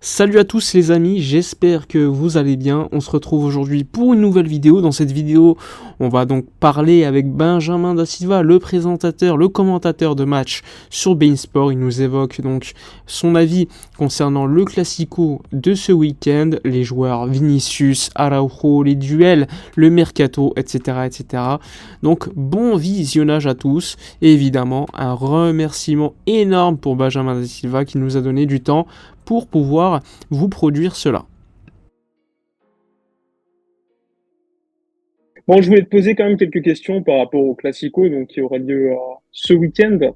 Salut à tous les amis, j'espère que vous allez bien. On se retrouve aujourd'hui pour une nouvelle vidéo. Dans cette vidéo, on va donc parler avec Benjamin Da Silva, le présentateur, le commentateur de match sur beIN Sport. Il nous évoque donc son avis concernant le Classico de ce week-end, les joueurs Vinicius, Araujo, les duels, le mercato, etc., etc. Donc bon visionnage à tous et évidemment un remerciement énorme pour Benjamin Da Silva qui nous a donné du temps pour pouvoir vous produire cela. Bon, je voulais te poser quand même quelques questions par rapport au Classico donc, qui aura lieu ce week-end. Tout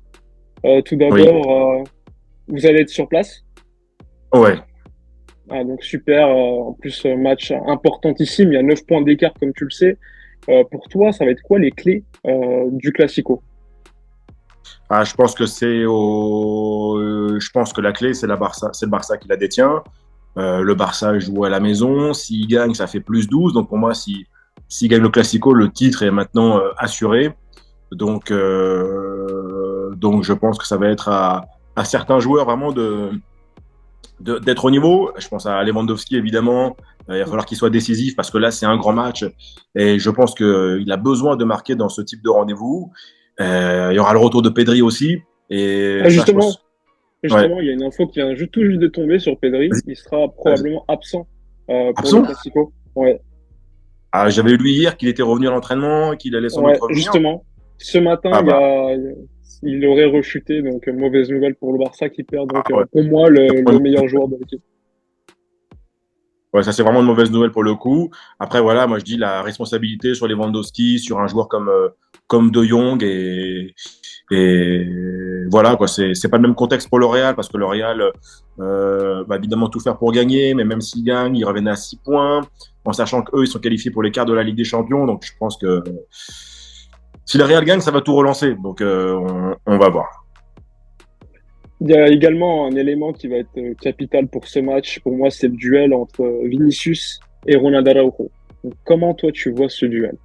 Oui, d'abord, vous allez être sur place. ouais. Ah, donc super. En plus, match importantissime. Il y a 9 points d'écart, comme tu le sais. Pour toi, ça va être quoi les clés du Classico? Je pense que je pense que la clé, c'est c'est le Barça qui la détient. Le Barça joue à la maison. S'il gagne, ça fait plus 12. Donc pour moi, s'il gagne le Classico, le titre est maintenant assuré. Donc je pense que ça va être à certains joueurs vraiment d'être au niveau. Je pense à Lewandowski, évidemment. Il va falloir qu'il soit décisif parce que là, c'est un grand match. Et je pense qu'il a besoin de marquer dans ce type de rendez-vous. Il y aura le retour de Pedri aussi. Et Ah, ça, je pense. Ouais. justement, il y a une info qui vient tout juste de tomber sur Pedri. Vas-y, Il sera vas-y. probablement absent pour le Absent? Classico. Ouais, J'avais lu hier qu'il était revenu à l'entraînement et qu'il allait sans doute ouais, revenir. justement. Ce matin, Ah bah, il aurait rechuté, donc mauvaise nouvelle pour le Barça qui perd. Donc ouais. pour moi, le meilleur joueur de l'équipe. Ouais, ça c'est vraiment une mauvaise nouvelle pour le coup. Après voilà, moi je dis la responsabilité sur Lewandowski, sur un joueur comme De Jong et voilà quoi. C'est pas le même contexte pour le Real parce que le Real va évidemment tout faire pour gagner, mais même s'ils gagnent, ils reviennent à 6 points en sachant qu'eux ils sont qualifiés pour les quarts de la Ligue des Champions. Donc je pense que si le Real gagne, ça va tout relancer. Donc on va voir. Il y a également un élément qui va être capital pour ce match. Pour moi, c'est le duel entre Vinicius et Ronald Araujo. Donc, comment toi tu vois ce duel?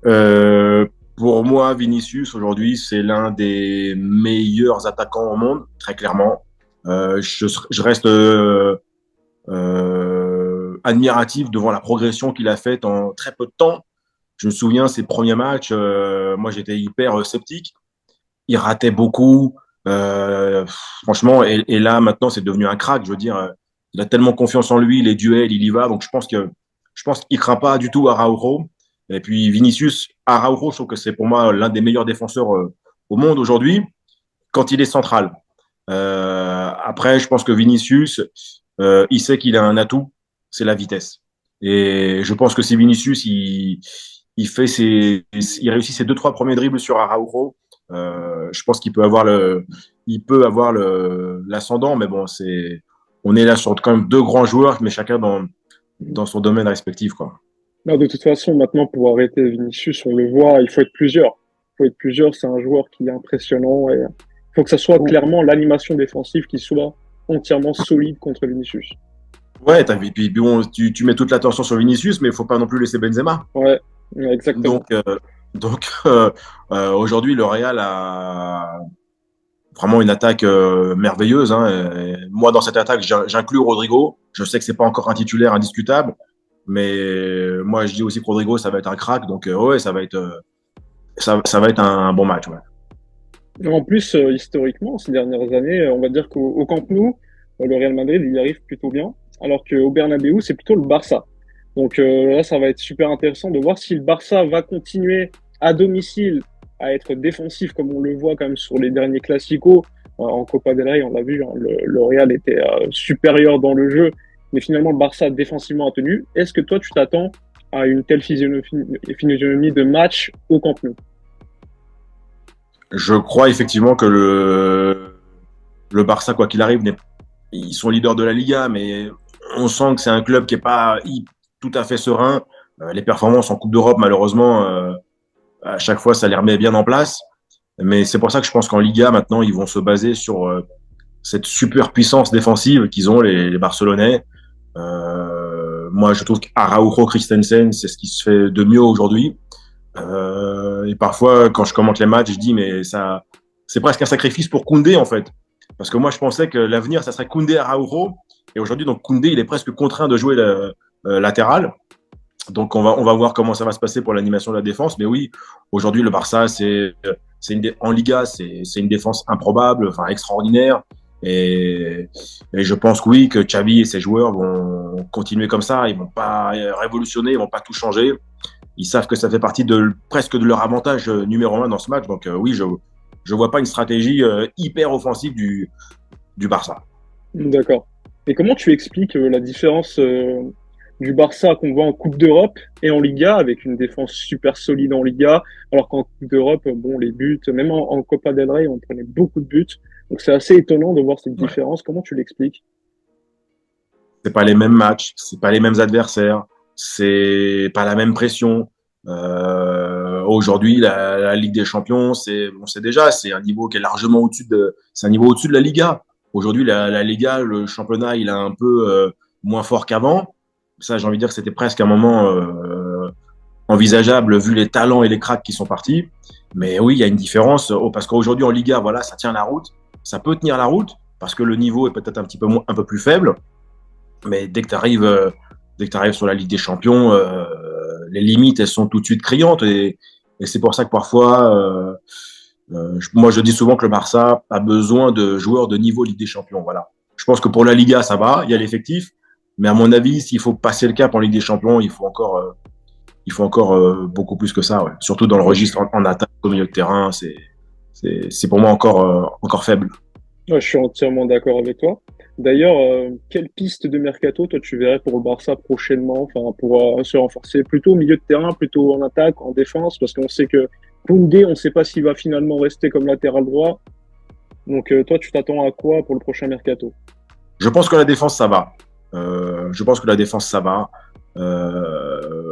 Euh, pour moi, Vinicius, aujourd'hui, c'est l'un des meilleurs attaquants au monde, très clairement. Je reste admiratif devant la progression qu'il a faite en très peu de temps. Je me souviens, ses premiers matchs, moi, j'étais hyper sceptique. Il ratait beaucoup. Euh, Franchement, et là, maintenant, c'est devenu un crack. Je veux dire, il a tellement confiance en lui, les duels, il y va. Donc, je pense qu'il craint pas du tout Araujo. Et puis, Vinicius, Araujo, je trouve que c'est pour moi l'un des meilleurs défenseurs au monde aujourd'hui quand il est central. Après, je pense que Vinicius, il sait qu'il a un atout, c'est la vitesse. Et je pense que si Vinicius, il réussit ses deux, trois premiers dribbles sur Araujo, je pense il peut avoir l'ascendant, mais bon, on est là sur quand même deux grands joueurs, mais chacun dans son domaine respectif, quoi. Non, de toute façon, maintenant, pour arrêter Vinicius, on le voit, il faut être plusieurs. Il faut être plusieurs, c'est un joueur qui est impressionnant et il faut que ça soit clairement l'animation défensive qui soit entièrement solide contre Vinicius. Ouais, puis bon, tu mets toute l'attention sur Vinicius, mais il faut pas non plus laisser Benzema. Ouais, exactement. Donc, aujourd'hui, le Real a vraiment une attaque merveilleuse, hein. Et moi, dans cette attaque, j'inclus Rodrigo. Je sais que c'est pas encore un titulaire indiscutable, mais moi, je dis aussi que Rodrigo, ça va être un crack. Donc, ouais, ça va être un bon match. Ouais. Et en plus, historiquement, ces dernières années, on va dire qu'au Camp Nou, le Real Madrid, il y arrive plutôt bien, alors qu'au Bernabéu, c'est plutôt le Barça. Donc là, ça va être super intéressant de voir si le Barça va continuer à domicile à être défensif, comme on le voit quand même sur les derniers Classicos. En Copa del Rey, on l'a vu, hein, le Real était supérieur dans le jeu, mais finalement, le Barça défensivement a tenu. Est-ce que toi, tu t'attends à une telle physionomie de match au Camp Nou? Je crois effectivement que le Barça, quoi qu'il arrive, ils sont leaders de la Liga, mais on sent que c'est un club qui est pas tout à fait serein. Les performances en Coupe d'Europe, malheureusement, à chaque fois, ça les remet bien en place. Mais c'est pour ça que je pense qu'en Liga, maintenant, ils vont se baser sur cette super puissance défensive qu'ils ont, les Barcelonais. Moi, je trouve qu'Araujo Christensen, c'est ce qui se fait de mieux aujourd'hui. Et parfois, quand je commente les matchs, je dis, mais ça, c'est presque un sacrifice pour Koundé, en fait. Parce que moi, je pensais que l'avenir, ça serait Koundé Araujo. Et aujourd'hui, donc Koundé, il est presque contraint de jouer le latéral. Donc on va voir comment ça va se passer pour l'animation de la défense. Mais oui, aujourd'hui, le Barça, en Liga, c'est une défense improbable, enfin extraordinaire. Et je pense que oui, que Xavi et ses joueurs vont continuer comme ça. Ils vont pas révolutionner, ils vont pas tout changer. Ils savent que ça fait partie presque de leur avantage numéro un dans ce match. Donc oui, je vois pas une stratégie hyper offensive du Barça. D'accord. Et comment tu expliques la différence du Barça qu'on voit en Coupe d'Europe et en Liga, avec une défense super solide en Liga, alors qu'en Coupe d'Europe, bon, les buts, même en Copa del Rey, on prenait beaucoup de buts. Donc c'est assez étonnant de voir cette Ouais. différence. Comment tu l'expliques? C'est pas les mêmes matchs, c'est pas les mêmes adversaires, c'est pas la même pression. Aujourd'hui, la Ligue des Champions, on sait déjà, c'est un niveau qui est largement c'est un niveau au-dessus de la Liga. Aujourd'hui, la Liga, le championnat, il est un peu moins fort qu'avant. Ça, j'ai envie de dire que c'était presque un moment envisageable vu les talents et les cracks qui sont partis. Mais oui, il y a une différence parce qu'aujourd'hui en Liga, voilà, ça tient la route, ça peut tenir la route parce que le niveau est peut-être un peu plus faible. Mais dès que tu arrives sur la Ligue des Champions, les limites, elles sont tout de suite criantes. Et c'est pour ça que parfois, moi, je dis souvent que le Barça a besoin de joueurs de niveau Ligue des Champions. Voilà. Je pense que pour la Liga, ça va, il y a l'effectif. Mais à mon avis, s'il faut passer le cap en Ligue des Champions, il faut encore beaucoup plus que ça. Ouais. Surtout dans le registre en attaque, au milieu de terrain, c'est pour moi encore faible. Ouais, je suis entièrement d'accord avec toi. D'ailleurs, quelle piste de mercato, toi, tu verrais pour le Barça prochainement, enfin, pour se renforcer plutôt au milieu de terrain, plutôt en attaque, en défense, parce qu'on sait que Koundé, on ne sait pas s'il va finalement rester comme latéral droit. Donc, toi, tu t'attends à quoi pour le prochain mercato? Je pense que la défense, ça va. Je pense que la défense, ça va.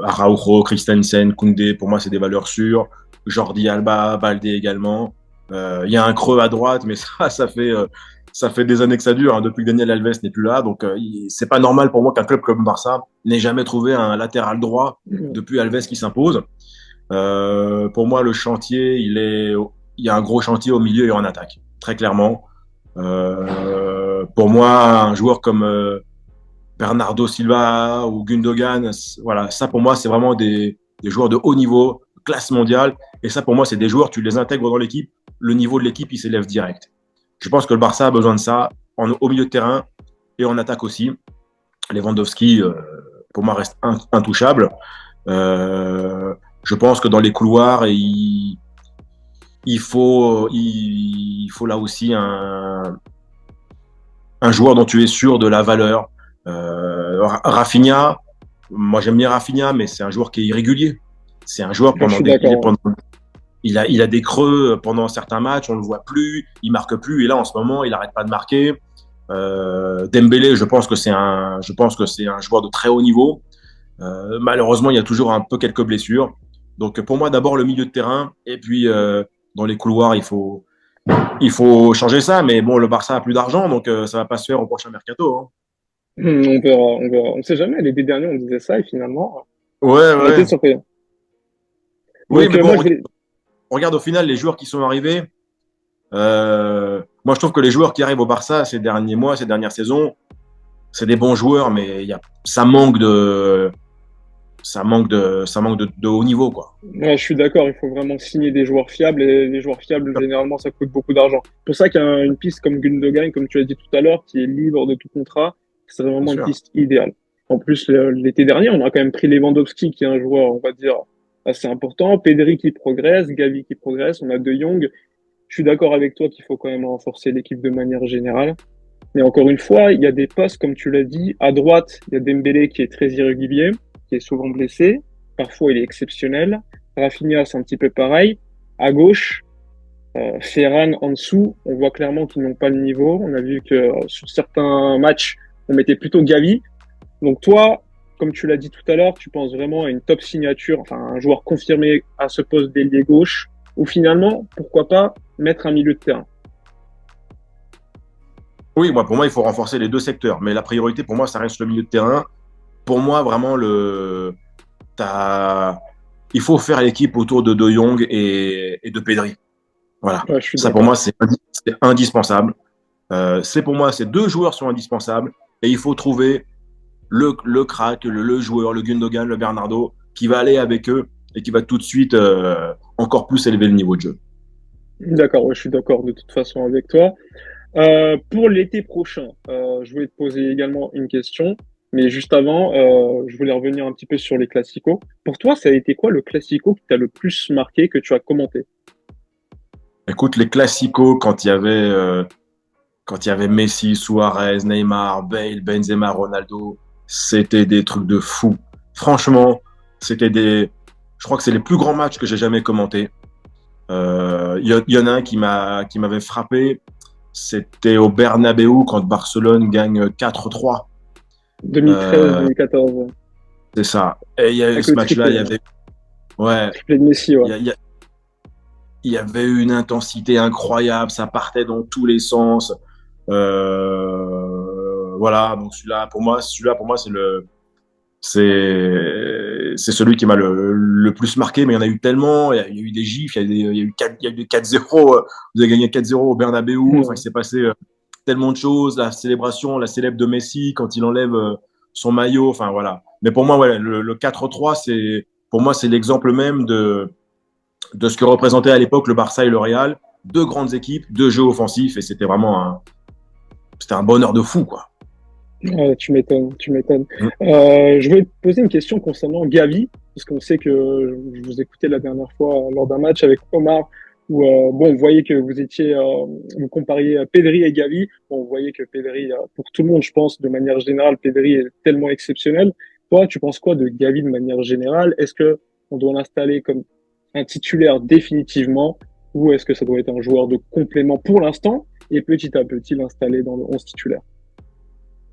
Araujo, Christensen, Koundé, pour moi, c'est des valeurs sûres. Jordi Alba, Baldé également. Il y a un creux à droite, mais ça fait des années que ça dure, hein, depuis que Daniel Alves n'est plus là. Donc, c'est pas normal pour moi qu'un club comme Barça n'ait jamais trouvé un latéral droit depuis Alves qui s'impose. Pour moi, le chantier, il y a un gros chantier au milieu et en attaque, très clairement. Pour moi, un joueur comme Bernardo Silva ou Gundogan, voilà, ça pour moi, c'est vraiment des joueurs de haut niveau, classe mondiale. Et ça, pour moi, c'est des joueurs, tu les intègres dans l'équipe, le niveau de l'équipe, il s'élève direct. Je pense que le Barça a besoin de ça au milieu de terrain et en attaque aussi. Lewandowski, pour moi, reste intouchable. Je pense que dans les couloirs, il faut là aussi un joueur dont tu es sûr de la valeur. Rafinha, moi j'aime bien Rafinha, mais c'est un joueur qui est irrégulier. C'est un joueur il a des creux pendant certains matchs, on le voit plus, il marque plus, et là en ce moment il arrête pas de marquer. Dembélé, je pense que c'est un joueur de très haut niveau. Malheureusement, il y a toujours un peu quelques blessures. Donc pour moi, d'abord le milieu de terrain, et puis dans les couloirs, il faut changer ça. Mais bon, le Barça a plus d'argent, donc ça va pas se faire au prochain mercato. Hein. On verra, on verra. On ne sait jamais, l'été dernier, on disait ça, et finalement, Ouais, on a été ouais. surpris. Oui, Donc, mais moi, bon, je vais... regarde au final les joueurs qui sont arrivés. Moi, je trouve que les joueurs qui arrivent au Barça ces derniers mois, ces dernières saisons, c'est des bons joueurs, mais ça manque de haut niveau, quoi. Ouais, je suis d'accord, il faut vraiment signer des joueurs fiables, et les joueurs fiables, généralement, ça coûte beaucoup d'argent. C'est pour ça qu'il y a une piste comme Gundogan, comme tu as dit tout à l'heure, qui est libre de tout contrat, c'est Bien vraiment une sûr. piste idéale. En plus, l'été dernier, on a quand même pris Lewandowski, qui est un joueur, on va dire, assez important, Pedri qui progresse, Gavi qui progresse, on a De Jong. Je suis d'accord avec toi qu'il faut quand même renforcer l'équipe de manière générale. Mais encore une fois, il y a des postes, comme tu l'as dit, à droite, il y a Dembélé qui est très irrégulier, qui est souvent blessé. Parfois, il est exceptionnel. Rafinha, c'est un petit peu pareil. À gauche, Ferran en dessous, on voit clairement qu'ils n'ont pas le niveau. On a vu que sur certains matchs, on mettait plutôt Gavi. Donc toi, comme tu l'as dit tout à l'heure, tu penses vraiment à une top signature, enfin un joueur confirmé à ce poste d'ailier gauche, ou finalement, pourquoi pas mettre un milieu de terrain. Oui, moi, pour moi, il faut renforcer les deux secteurs. Mais la priorité, pour moi, ça reste le milieu de terrain. Pour moi, vraiment, t'as- il faut faire l'équipe autour de De Jong et de Pedri. Voilà. Ouais, je suis Ça, pour moi, d'accord. c'est indispensable. Pour moi, ces deux joueurs sont indispensables et il faut trouver le crack, le joueur, le Gundogan, le Bernardo, qui va aller avec eux et qui va tout de suite encore plus élever le niveau de jeu. D'accord, ouais, je suis d'accord de toute façon avec toi. Pour l'été prochain, je voulais te poser également une question, mais juste avant, je voulais revenir un petit peu sur les classicos. Pour toi, ça a été quoi le classico qui t'a le plus marqué, que tu as commenté? Écoute, les classicos, quand il y avait Messi, Suarez, Neymar, Bale, Benzema, Ronaldo, c'était des trucs de fou. Franchement, je crois que c'est les plus grands matchs que j'ai jamais commentés. Y en a un qui m'avait frappé. C'était au Bernabéu quand Barcelone gagne 4-3. 2013-2014, C'est ça. Et il y a eu avec ce le match-là, triplé, ouais, triplé de Messi, ouais. il y avait eu une intensité incroyable. Ça partait dans tous les sens. Voilà. Donc celui-là, pour moi, c'est celui qui m'a le plus marqué, mais il y en a eu tellement. Il y a eu des gifs, il y a eu 4-0. Vous avez gagné 4-0 au Bernabéu. Enfin, il s'est passé tellement de choses. La célébration, la célèbre de Messi quand il enlève son maillot. Enfin, voilà. Mais pour moi, ouais, le 4-3, pour moi, c'est l'exemple même de ce que représentait à l'époque le Barça et le Real. Deux grandes équipes, deux jeux offensifs, et c'était un bonheur de fou, quoi. Ouais, tu m'étonnes, tu m'étonnes. Mm. Je voulais te poser une question concernant Gavi, parce qu'on sait que je vous écoutais la dernière fois lors d'un match avec Omar, où bon, vous voyez que vous compariez Pedri et Gavi. Bon, vous voyez que Pedri, pour tout le monde, je pense, de manière générale, Pedri est tellement exceptionnel. Toi, tu penses quoi de Gavi de manière générale? Est-ce que on doit l'installer comme un titulaire définitivement, ou est-ce que ça doit être un joueur de complément pour l'instant et petit à petit l'installer dans le 11 titulaire?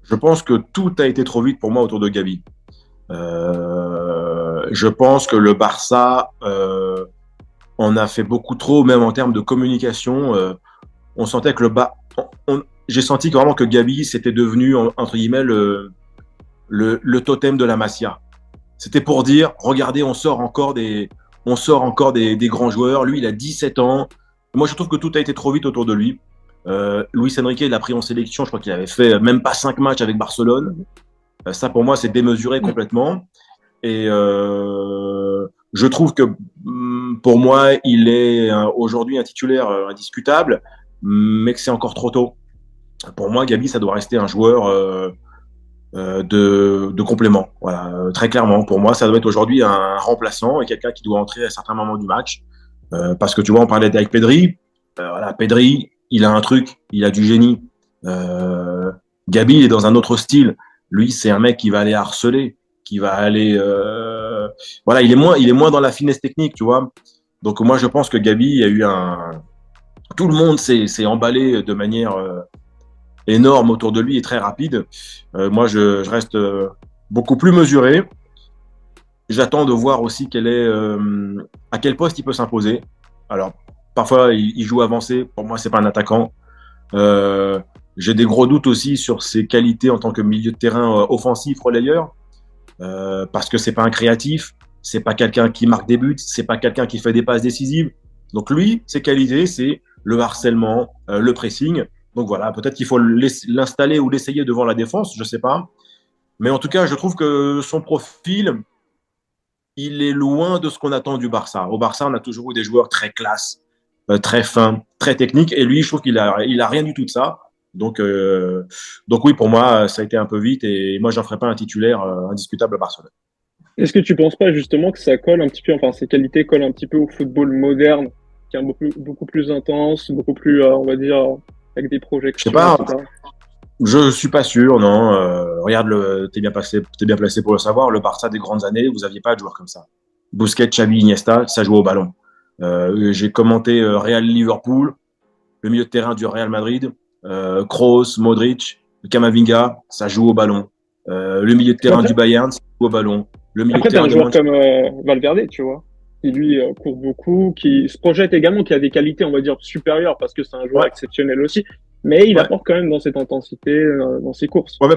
Je pense que tout a été trop vite pour moi autour de Gavi. Je pense que le Barça en a fait beaucoup trop, même en termes de communication. On sentait que j'ai senti vraiment que Gavi c'était devenu entre guillemets le totem de la Masia. C'était pour dire, regardez, on sort encore des grands joueurs. Lui, il a 17 ans. Moi, je trouve que tout a été trop vite autour de lui. Luis Enrique, il l'a pris en sélection. Je crois qu'il avait fait même pas 5 matchs avec Barcelone. Ça, pour moi, c'est démesuré complètement. Et je trouve que pour moi, il est aujourd'hui un titulaire indiscutable, mais que c'est encore trop tôt. Pour moi, Gabi, ça doit rester un joueur de complément. Voilà, très clairement. Pour moi, ça doit être aujourd'hui un remplaçant et quelqu'un qui doit entrer à certains moments du match. Parce que tu vois, on parlait avec Pedri. Voilà, Pedri, il a un truc, il a du génie. Gabi, il est dans un autre style. Lui, c'est un mec qui va aller harceler, qui va aller. Voilà, il est moins dans la finesse technique, tu vois. Donc moi, je pense que Gabi, il y a eu tout le monde s'est emballé de manière énorme autour de lui et très rapide. Moi, je reste beaucoup plus mesuré. J'attends de voir aussi à quel poste il peut s'imposer. Alors, parfois, il joue avancé. Pour moi, c'est pas un attaquant. J'ai des gros doutes aussi sur ses qualités en tant que milieu de terrain offensif, relayeur, parce que c'est pas un créatif, c'est pas quelqu'un qui marque des buts, c'est pas quelqu'un qui fait des passes décisives. Donc lui, ses qualités, c'est le harcèlement, le pressing. Donc voilà, peut-être qu'il faut l'installer ou l'essayer devant la défense, je sais pas. Mais en tout cas, je trouve que son profil, il est loin de ce qu'on attend du Barça. Au Barça, on a toujours eu des joueurs très classe, très fins, très techniques. Et lui, je trouve qu'il a rien du tout de ça. Donc oui, pour moi, ça a été un peu vite. Et moi, j'en ferai pas un titulaire indiscutable à Barcelone. Est-ce que tu penses pas justement que ça colle un petit peu, enfin, ces qualités collent un petit peu au football moderne, qui est beaucoup plus intense, beaucoup plus, on va dire, avec des Je sais projections, pas, etc. je suis pas sûr, non. Regarde, t'es bien placé pour le savoir. Le Barça des grandes années, vous aviez pas de joueurs comme ça. Busquets, Xavi, Iniesta, ça joue au ballon. J'ai commenté Real Liverpool, le milieu de terrain du Real Madrid, Kroos, Modric, Camavinga, ça joue au ballon. Le milieu de terrain Après, du Bayern, ça joue au ballon. Le milieu de après t'as terrain un de joueur Manchester. comme Valverde, tu vois, qui lui court beaucoup, qui se projette également, qui a des qualités, on va dire, supérieures, parce que c'est un joueur Ouais, exceptionnel aussi, mais il ouais. apporte quand même dans cette intensité, dans ses courses. Ouais, mais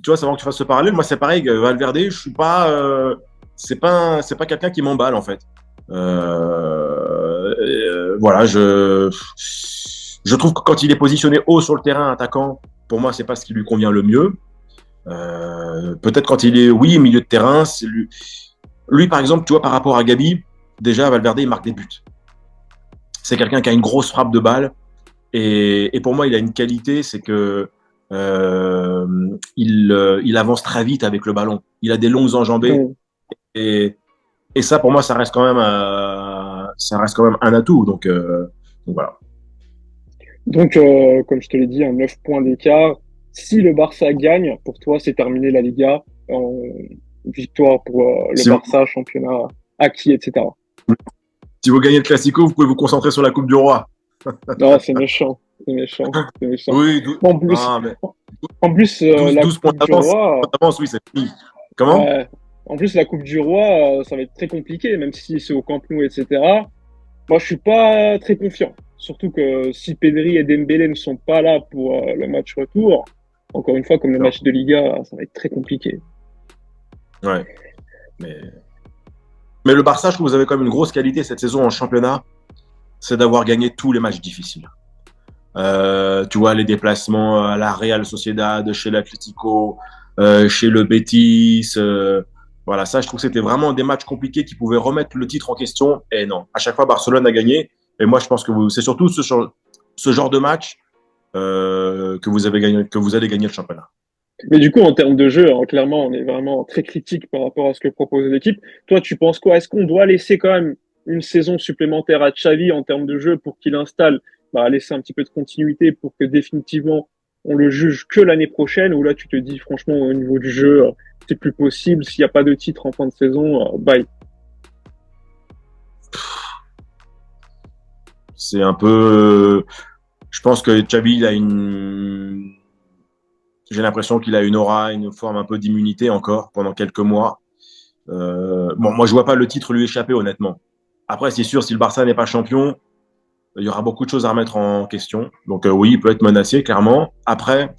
tu vois, c'est avant que tu fasses ce parallèle. Moi, c'est pareil, Valverde, je suis pas, c'est pas quelqu'un qui m'emballe, en fait. Voilà, Je trouve que quand il est positionné haut sur le terrain, attaquant, pour moi, c'est pas ce qui lui convient le mieux. Peut-être quand il est, oui, milieu de terrain, c'est lui, par exemple, tu vois, par rapport à Gabi, déjà, Valverde, il marque des buts. C'est quelqu'un qui a une grosse frappe de balle. Et pour moi, il a une qualité, c'est que il avance très vite avec le ballon. Il a des longues enjambées. Mm. Et ça, pour moi, ça reste quand même un atout. Donc voilà. Donc, comme je te l'ai dit, un 9 points d'écart. Si le Barça gagne, pour toi, c'est terminé la Liga en victoire pour le Si vous, Barça, championnat acquis, etc. si vous gagnez le Classico, vous pouvez vous concentrer sur la Coupe du Roi. Non, c'est méchant, c'est méchant, c'est méchant. Oui, En plus, non, mais en plus 12 points Coupe du d'avance. Roi, Oui, c'est fini. Comment? ouais, en plus la Coupe du Roi, ça va être très compliqué, même si c'est au Camp Nou, etc. Moi, je suis pas très confiant. Surtout que si Pedri et Dembélé ne sont pas là pour le match retour, encore une fois, comme le Non. match de Liga, ça va être très compliqué. Ouais. Mais, mais le Barça, je trouve que vous avez quand même une grosse qualité cette saison en championnat, c'est d'avoir gagné tous les matchs difficiles. Tu vois, les déplacements à la Real Sociedad, chez l'Atlético, chez le Betis. Voilà, ça, je trouve que c'était vraiment des matchs compliqués qui pouvaient remettre le titre en question. Et non, à chaque fois, Barcelone a gagné. Et moi, je pense que c'est surtout ce genre de match que vous allez gagner le championnat. Mais du coup, en termes de jeu, hein, clairement, on est vraiment très critique par rapport à ce que propose l'équipe. Toi, tu penses quoi? Est-ce qu'on doit laisser quand même une saison supplémentaire à Xavi en termes de jeu pour qu'il installe, laisser un petit peu de continuité pour que définitivement on le juge que l'année prochaine? Ou là, tu te dis franchement au niveau du jeu, c'est plus possible. S'il n'y a pas de titre en fin de saison, bye. C'est un peu. Je pense que Xabi, j'ai l'impression qu'il a une aura, une forme un peu d'immunité encore pendant quelques mois. Bon, moi, je vois pas le titre lui échapper, honnêtement. Après, c'est sûr, si le Barça n'est pas champion, il y aura beaucoup de choses à remettre en question. Donc, oui, il peut être menacé, clairement. Après,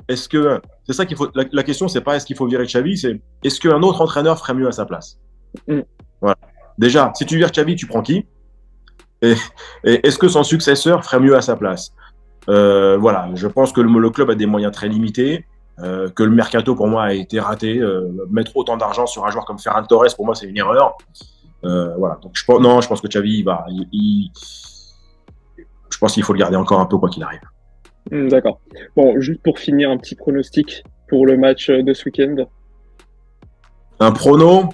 est-ce que. C'est ça qu'il faut. La question, c'est pas est-ce qu'il faut virer Xavi, c'est est-ce qu'un autre entraîneur ferait mieux à sa place. Mm. Voilà. Déjà, si tu vires Xavi, tu prends qui? et, et est-ce que son successeur ferait mieux à sa place? Voilà, je pense que le club a des moyens très limités, que le mercato pour moi a été raté. Mettre autant d'argent sur un joueur comme Ferran Torres, pour moi, c'est une erreur. Voilà, donc je pense que Xavi, je pense qu'il faut le garder encore un peu quoi qu'il arrive. D'accord. Bon, juste pour finir, un petit pronostic pour le match de ce week-end. Un prono,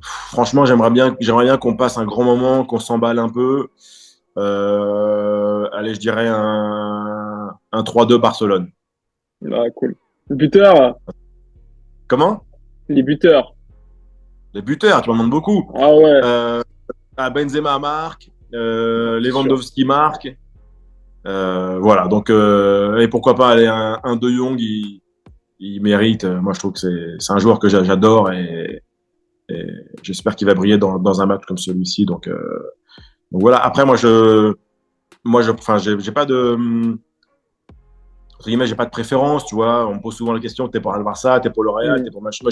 franchement, j'aimerais bien qu'on passe un grand moment, qu'on s'emballe un peu. Allez, je dirais un 3-2 Barcelone. Ah, cool. Buteur, Comment? les buteurs. Les buteurs, tu m'en demandes beaucoup. Ah ouais, Euh, Benzema marque, c'est sûr. Lewandowski marque. Voilà, donc, et pourquoi pas aller un De Jong, il mérite. Moi, je trouve que c'est un joueur que j'adore et j'espère qu'il va briller dans un match comme celui-ci. Donc voilà. Après, enfin, j'ai pas de, entre guillemets, j'ai pas de préférence, tu vois. On me pose souvent la question, t'es pour le Barça, t'es pour le Real, Mm. t'es pour machin.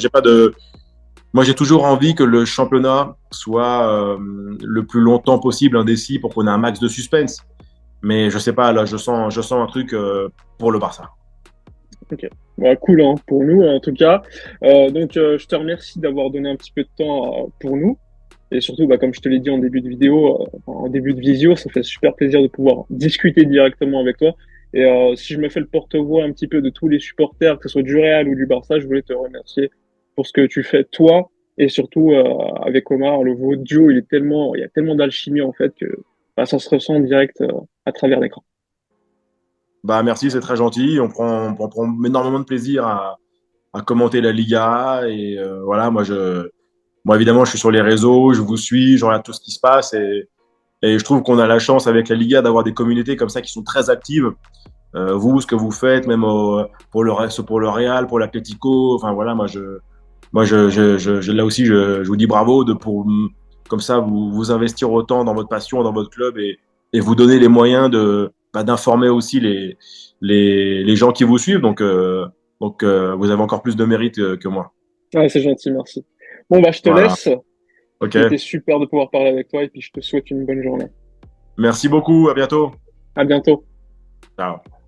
Moi, j'ai toujours envie que le championnat soit le plus longtemps possible indécis pour qu'on ait un max de suspense. Mais je sais pas, là, je sens un truc pour le Barça. Ok. Bah, cool, hein, pour nous, en tout cas. Donc, je te remercie d'avoir donné un petit peu de temps pour nous. Et surtout, comme je te l'ai dit en début de vidéo, en début de visio, ça fait super plaisir de pouvoir discuter directement avec toi. Et si je me fais le porte-voix un petit peu de tous les supporters, que ce soit du Real ou du Barça, je voulais te remercier pour ce que tu fais toi et surtout avec Omar. Votre duo, il y a tellement d'alchimie en fait que ça se ressent en direct à travers l'écran. Bah, merci, c'est très gentil. On prend énormément de plaisir à commenter la Liga. Et voilà, moi, évidemment, je suis sur les réseaux, je vous suis, je regarde tout ce qui se passe. Et je trouve qu'on a la chance avec la Liga d'avoir des communautés comme ça qui sont très actives. Vous, ce que vous faites, même pour le Real, pour l'Atlético, enfin voilà, là aussi, je vous dis bravo comme ça, vous investir autant dans votre passion, dans votre club et vous donner les moyens d'informer aussi les gens qui vous suivent. Vous avez encore plus de mérite que moi. Ouais, c'est gentil, merci. Bon, je te Voilà. laisse. Ok. C'était super de pouvoir parler avec toi et puis je te souhaite une bonne journée. Merci beaucoup. À bientôt. À bientôt. Ciao.